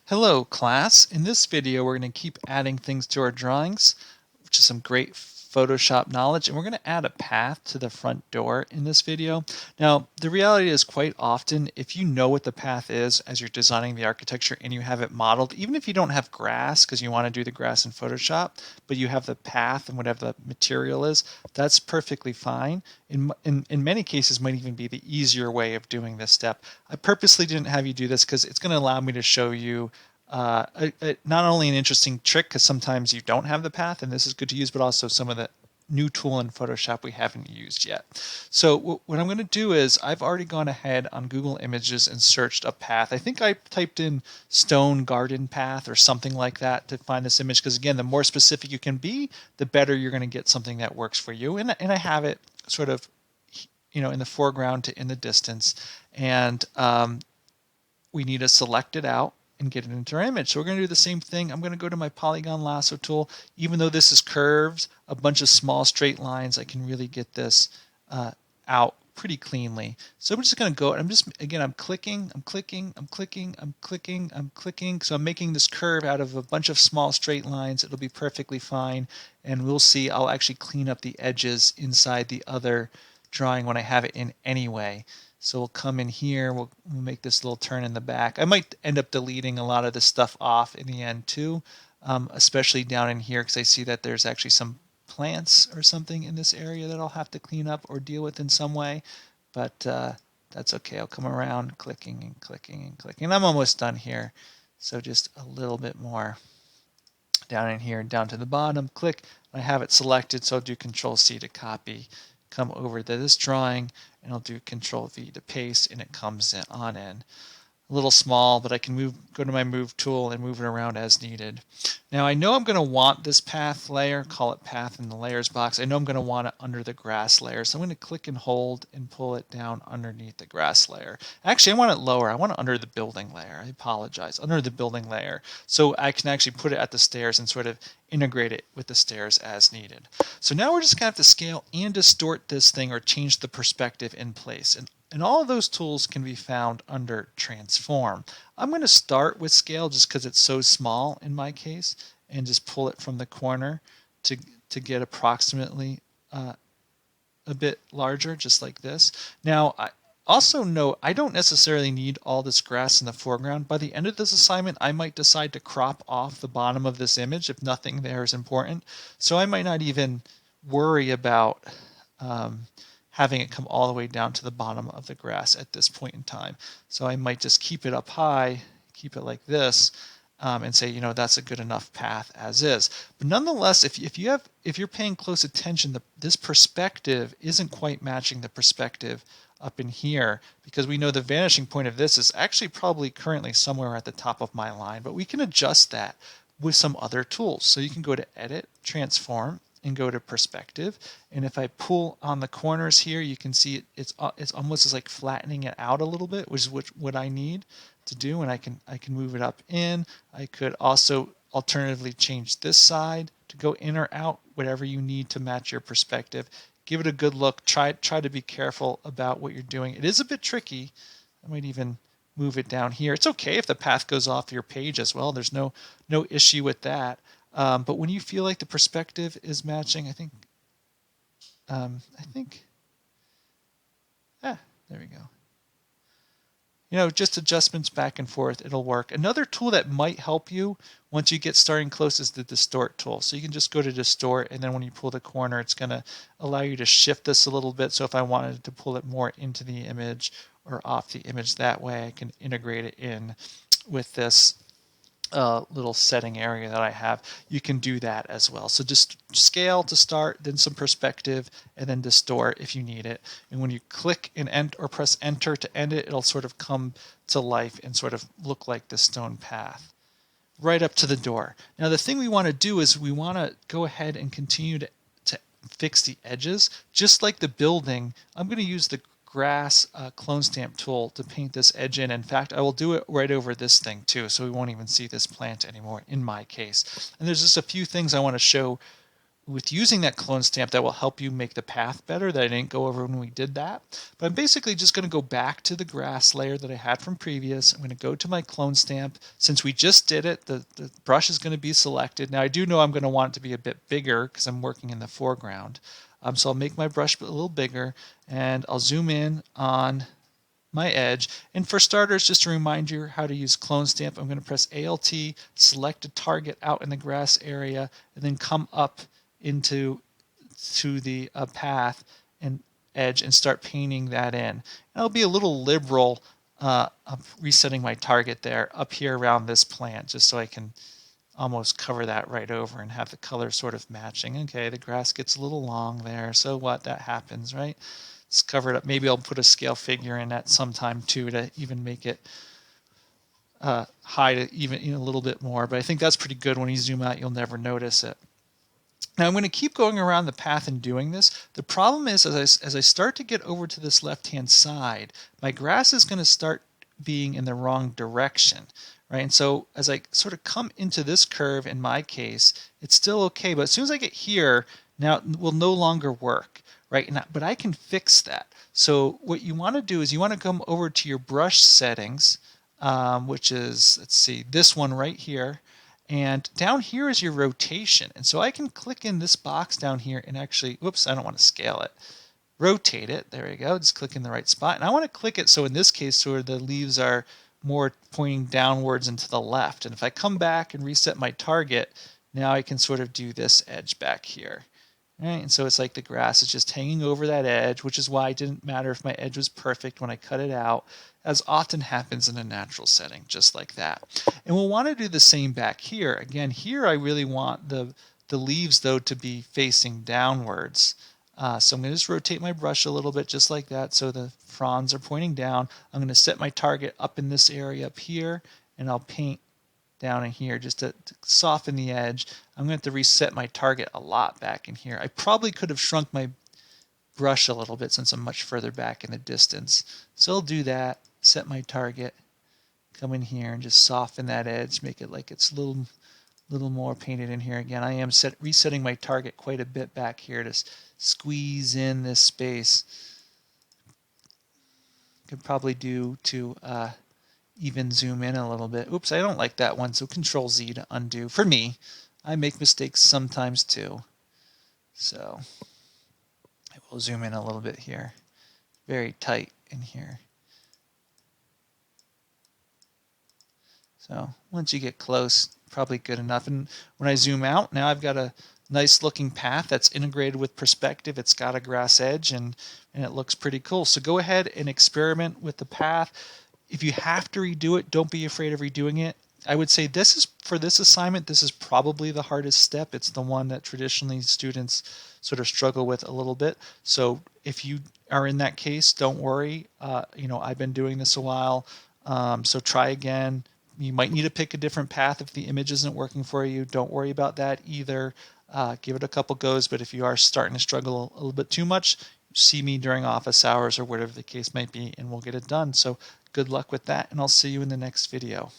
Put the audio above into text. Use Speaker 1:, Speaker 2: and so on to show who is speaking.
Speaker 1: Hello class, in this video we're going to keep adding things to our drawings, which is some great Photoshop knowledge, and we're going to add a path to the front door in this video. Now the reality is quite often if you know what the path is as you're designing the architecture and you have it modeled, even if you don't have grass because you want to do the grass in Photoshop, but you have the path and whatever the material is, that's perfectly fine. In many cases might even be the easier way of doing this step. I purposely didn't have you do this because it's going to allow me to show you not only an interesting trick because sometimes you don't have the path and this is good to use, but also some of the new tool in Photoshop we haven't used yet. So what I'm going to do is I've already gone ahead on Google Images and searched a path. I think I typed in stone garden path or something like that to find this image because again, the more specific you can be, the better you're going to get something that works for you. And I have it sort of in the foreground to in the distance, and we need to select it out and get it into our image. So we're going to do the same thing. I'm going to go to my polygon lasso tool. Even though this is curved, a bunch of small straight lines, I can really get this out pretty cleanly. So I'm just going to go, I'm clicking. So I'm making this curve out of a bunch of small straight lines. It'll be perfectly fine. And we'll see, I'll actually clean up the edges inside the other drawing when I have it in anyway. So we'll come in here, we'll make this little turn in the back. I might end up deleting a lot of this stuff off in the end too, especially down in here because I see that there's actually some plants or something in this area that I'll have to clean up or deal with in some way. But that's okay. I'll come around clicking and clicking and clicking. And I'm almost done here. So just a little bit more down in here, down to the bottom, click. I have it selected, so I'll do Control C to copy, come over to this drawing, and I'll do Control V to paste, and it comes on in. A little small, but I can go to my move tool and move it around as needed. Now I know I'm going to want this path layer, call it path in the layers box. I know I'm going to want it under the grass layer, so I'm going to click and hold and pull it down underneath the grass layer. Actually, I want it lower. I want it under the building layer. I apologize, under the building layer. So I can actually put it at the stairs and sort of integrate it with the stairs as needed. So now we're just going to have to scale and distort this thing or change the perspective in place. And all of those tools can be found under Transform. I'm going to start with Scale just because it's so small in my case, and just pull it from the corner to get approximately a bit larger, just like this. Now, I also note I don't necessarily need all this grass in the foreground. By the end of this assignment, I might decide to crop off the bottom of this image if nothing there is important. So I might not even worry about having it come all the way down to the bottom of the grass at this point in time. So I might just keep it up high, keep it like this, and say, that's a good enough path as is. But nonetheless, if you're paying close attention, this perspective isn't quite matching the perspective up in here, because we know the vanishing point of this is actually probably currently somewhere at the top of my line, but we can adjust that with some other tools. So you can go to Edit, Transform, and go to Perspective. And if I pull on the corners here, you can see it's almost as like flattening it out a little bit, which is what I need to do. And I can move it up in. I could also alternatively change this side to go in or out, whatever you need to match your perspective. Give it a good look. Try to be careful about what you're doing. It is a bit tricky. I might even move it down here. It's okay if the path goes off your page as well. There's no issue with that. But when you feel like the perspective is matching, I think, there we go. Just adjustments back and forth, it'll work. Another tool that might help you once you get starting close is the Distort tool. So you can just go to Distort, and then when you pull the corner, it's going to allow you to shift this a little bit. So if I wanted to pull it more into the image or off the image that way, I can integrate it in with this little setting area that I have. You can do that as well. So just scale to start, then some perspective, and then distort if you need it. And when you click and or press enter to end it, it'll sort of come to life and sort of look like the stone path right up to the door. Now the thing we want to do is we want to go ahead and continue to fix the edges. Just like the building, I'm going to use the grass clone stamp tool to paint this edge in. In fact, I will do it right over this thing too, so we won't even see this plant anymore in my case. And there's just a few things I want to show with using that clone stamp that will help you make the path better that I didn't go over when we did that. But I'm basically just going to go back to the grass layer that I had from previous. I'm going to go to my clone stamp. Since we just did it, the brush is going to be selected. Now I do know I'm going to want it to be a bit bigger because I'm working in the foreground. So I'll make my brush a little bigger and I'll zoom in on my edge. And for starters, just to remind you how to use clone stamp, I'm going to press Alt, select a target out in the grass area, and then come up into the path and edge and start painting that in. And I'll be a little liberal resetting my target there up here around this plant just so I can almost cover that right over and have the color sort of matching. Okay, the grass gets a little long there, so what, that happens, right? It's covered up. Maybe I'll put a scale figure in at some time too to even make it hide it even a little bit more, but I think that's pretty good. When you zoom out, you'll never notice it. Now I'm going to keep going around the path and doing this. The problem is as I start to get over to this left-hand side, my grass is going to start being in the wrong direction, right? And so as I sort of come into this curve, in my case, it's still okay, but as soon as I get here, now it will no longer work, right? But I can fix that. So what you want to do is you want to come over to your brush settings, which is, let's see, this one right here. And down here is your rotation. And so I can click in this box down here and actually, whoops, I don't want to scale it. Rotate it. There we go. Just click in the right spot. And I want to click it so in this case, sort of the leaves are more pointing downwards and to the left. And if I come back and reset my target, now I can sort of do this edge back here. Right? And so it's like the grass is just hanging over that edge, which is why it didn't matter if my edge was perfect when I cut it out, as often happens in a natural setting, just like that. And we'll want to do the same back here. Again, here I really want the leaves, though, to be facing downwards. So I'm going to just rotate my brush a little bit, just like that, so the fronds are pointing down. I'm going to set my target up in this area up here, and I'll paint down in here just to soften the edge. I'm going to have to reset my target a lot back in here. I probably could have shrunk my brush a little bit since I'm much further back in the distance. So I'll do that, set my target, come in here and just soften that edge, make it like it's a little more painted in here. Again, I am resetting my target quite a bit back here to squeeze in this space. Could probably do to even zoom in a little bit. Oops, I don't like that one, so Control Z to undo. For me, I make mistakes sometimes too. So I will zoom in a little bit here. Very tight in here. So once you get close, probably good enough. And when I zoom out, now I've got a nice looking path that's integrated with perspective. It's got a grass edge and it looks pretty cool. So go ahead and experiment with the path. If you have to redo it, don't be afraid of redoing it. I would say this is, for this assignment, this is probably the hardest step. It's the one that traditionally students sort of struggle with a little bit. So if you are in that case, don't worry. I've been doing this a while, so try again. You might need to pick a different path if the image isn't working for you. Don't worry about that either. Give it a couple goes, but if you are starting to struggle a little bit too much, see me during office hours or whatever the case might be, and we'll get it done. So good luck with that, and I'll see you in the next video.